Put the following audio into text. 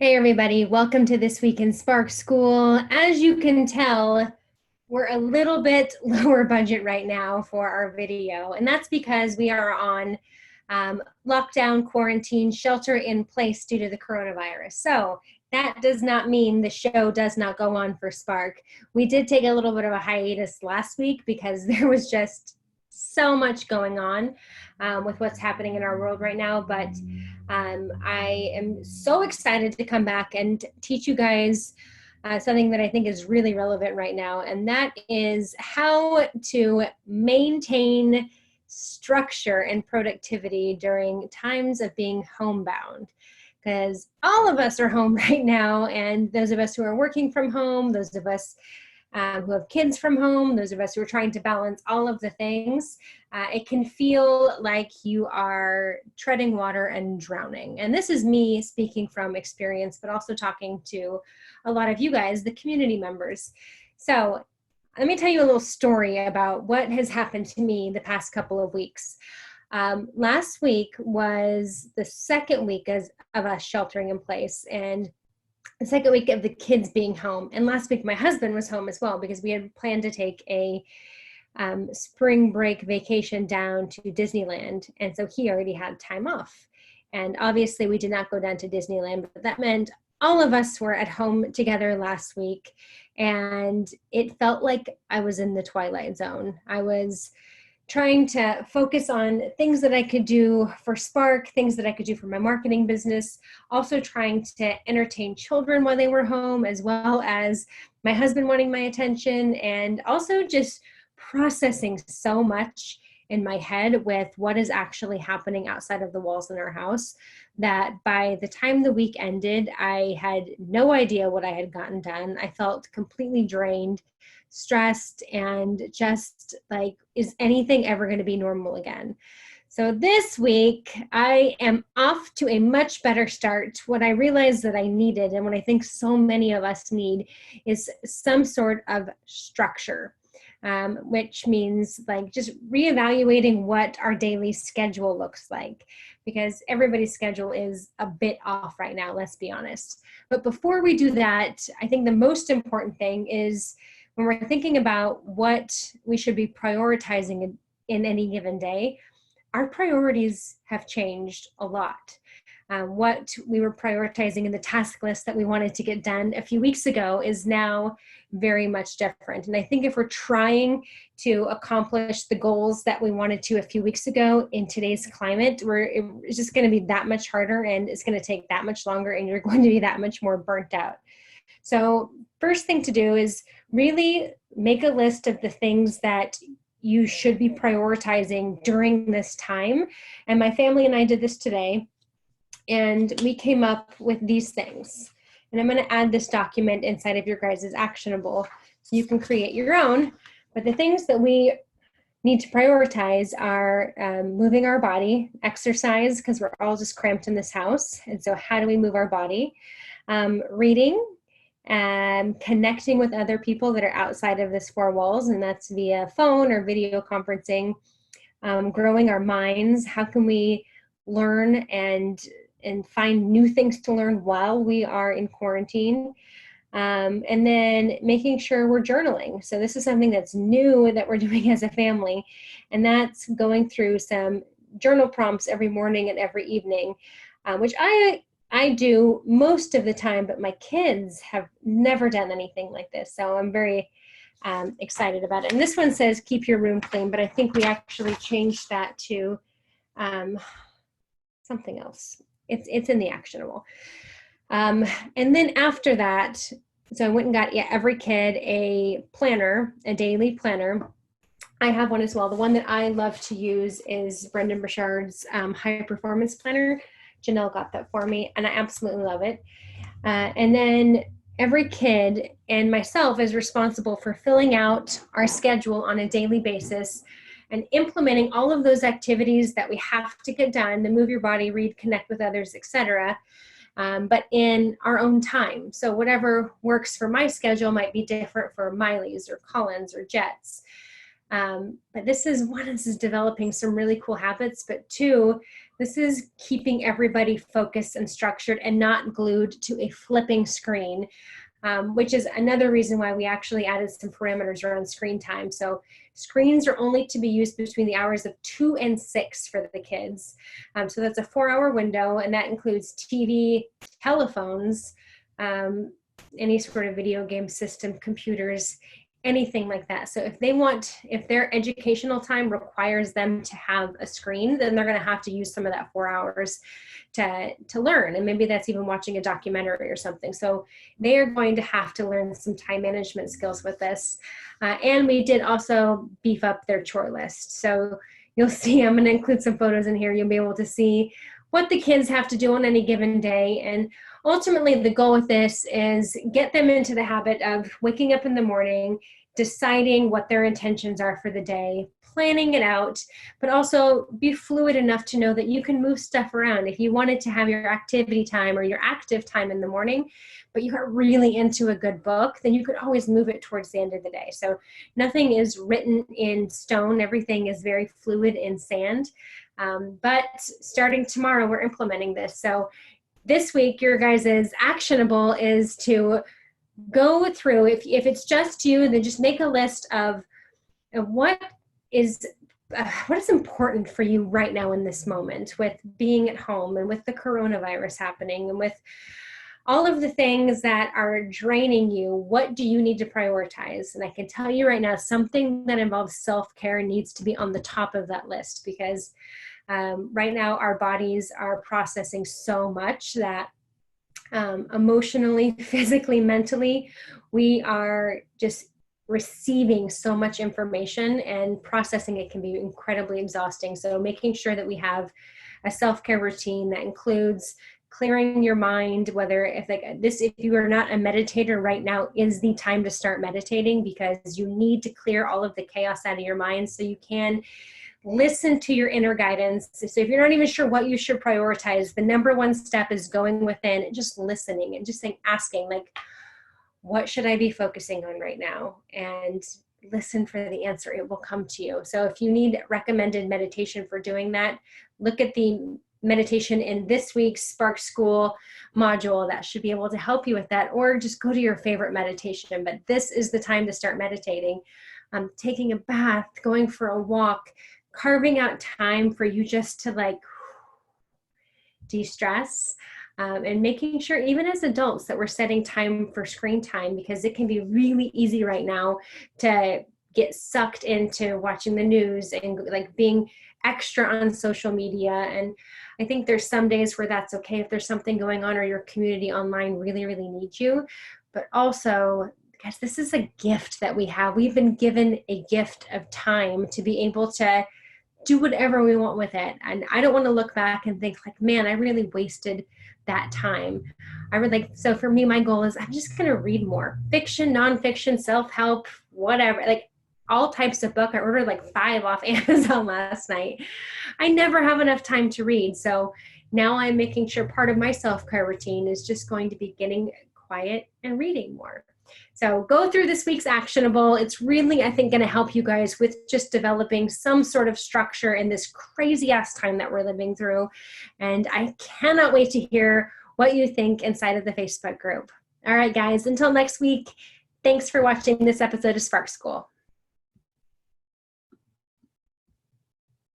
Hey everybody, welcome to This Week in Spark School. As you can tell, we're a little bit lower budget right now for our video, and that's because we are on lockdown, quarantine, shelter in place due to the coronavirus. So that does not mean the show does not go on for Spark. We did take a little bit of a hiatus last week because there was just so much going on with what's happening in our world right now, but I am so excited to come back and teach you guys something that I think is really relevant right now, and that is how to maintain structure and productivity during times of being homebound. Because all of us are home right now, and those of us who are working from home, those of us who have kids from home, those of us who are trying to balance all of the things, it can feel like you are treading water and drowning. And this is me speaking from experience, but also talking to a lot of you guys, the community members. So let me tell you a little story about what has happened to me the past couple of weeks. Last week was the second week of us sheltering in place, and the second week of the kids being home. And last week my husband was home as well because we had planned to take a spring break vacation down to Disneyland. And so he already had time off. And obviously we did not go down to Disneyland, but that meant all of us were at home together last week. And it felt like I was in the twilight zone. I was trying to focus on things that I could do for Spark, things that I could do for my marketing business, also trying to entertain children while they were home, as well as my husband wanting my attention, and also just processing so much in my head with what is actually happening outside of the walls in our house, that by the time the week ended, I had no idea what I had gotten done. I felt completely drained, stressed, and just like, is anything ever going to be normal again? So this week, I am off to a much better start. What I realized that I needed, and what I think so many of us need, is some sort of structure. Which means like just reevaluating what our daily schedule looks like, because everybody's schedule is a bit off right now, let's be honest. But before we do that, I think the most important thing is when we're thinking about what we should be prioritizing in any given day, our priorities have changed a lot. What we were prioritizing in the task list that we wanted to get done a few weeks ago is now very much different. And I think if we're trying to accomplish the goals that we wanted to a few weeks ago in today's climate, it's just going to be that much harder, and it's going to take that much longer, and you're going to be that much more burnt out. So first thing to do is really make a list of the things that you should be prioritizing during this time. And my family and I did this today, and we came up with these things. And I'm going to add this document inside of your guys' actionable so you can create your own. But the things that we need to prioritize are moving our body, exercise, because we're all just cramped in this house. And so how do we move our body? Reading, and connecting with other people that are outside of this four walls, and that's via phone or video conferencing. Growing our minds. How can we learn and find new things to learn while we are in quarantine? And then making sure we're journaling. So this is something that's new that we're doing as a family, and that's going through some journal prompts every morning and every evening, which I do most of the time, but my kids have never done anything like this. So I'm very excited about it. And this one says, keep your room clean, but I think we actually changed that to something else. It's in the actionable. And then after that, so I went and got every kid a planner, a daily planner. I have one as well. The one that I love to use is Brendan Burchard's High Performance Planner. Janelle got that for me, and I absolutely love it. And then every kid and myself is responsible for filling out our schedule on a daily basis and implementing all of those activities that we have to get done, the move your body, read, connect with others, etc., but in our own time. So whatever works for my schedule might be different for Miley's or Colin's or Jet's. But this is developing some really cool habits, but two, This is keeping everybody focused and structured and not glued to a flipping screen, which is another reason why we actually added some parameters around screen time. So screens are only to be used between the hours of 2 and 6 for the kids. So that's a 4-hour window, and that includes TV, telephones, any sort of video game system, computers, anything like that. So if their educational time requires them to have a screen, then they're going to have to use some of that 4 hours to learn. And maybe that's even watching a documentary or something. So they are going to have to learn some time management skills with this. And we did also beef up their chore list. So you'll see, I'm going to include some photos in here. You'll be able to see what the kids have to do on any given day. And ultimately, the goal with this is get them into the habit of waking up in the morning, deciding what their intentions are for the day, planning it out, but also be fluid enough to know that you can move stuff around. If you wanted to have your activity time or your active time in the morning, but you got really into a good book, then you could always move it towards the end of the day. So nothing is written in stone. Everything is very fluid in sand. But starting tomorrow, we're implementing this. So this week, your guys' actionable is to go through, if it's just you, then just make a list of what is important for you right now in this moment, with being at home and with the coronavirus happening and with all of the things that are draining you. What do you need to prioritize? And I can tell you right now, something that involves self-care needs to be on the top of that list, because right now our bodies are processing so much that emotionally, physically, mentally, we are just receiving so much information, and processing it can be incredibly exhausting. So making sure that we have a self-care routine that includes clearing your mind, whether if you are not a meditator right now is the time to start meditating, because you need to clear all of the chaos out of your mind so you can listen to your inner guidance. So if you're not even sure what you should prioritize, the number one step is going within and just listening and just asking, like, what should I be focusing on right now? And listen for the answer. It will come to you. So if you need recommended meditation for doing that, look at the meditation in this week's Spark School module. That should be able to help you with that, or just go to your favorite meditation. But this is the time to start meditating. Taking a bath, going for a walk, carving out time for you just to de-stress, and making sure, even as adults, that we're setting time for screen time, because it can be really easy right now to get sucked into watching the news and being extra on social media. And I think there's some days where that's okay if there's something going on or your community online really, really needs you. But also, guys, this is a gift that we have. We've been given a gift of time to be able to do whatever we want with it. And I don't want to look back and think man, I really wasted that time. So for me, my goal is I'm just going to read more fiction, nonfiction, self-help, whatever, all types of book. I ordered 5 off Amazon last night. I never have enough time to read. So now I'm making sure part of my self-care routine is just going to be getting quiet and reading more. So go through this week's actionable. It's really, I think, going to help you guys with just developing some sort of structure in this crazy ass time that we're living through. And I cannot wait to hear what you think inside of the Facebook group. All right, guys, until next week, thanks for watching this episode of Spark School.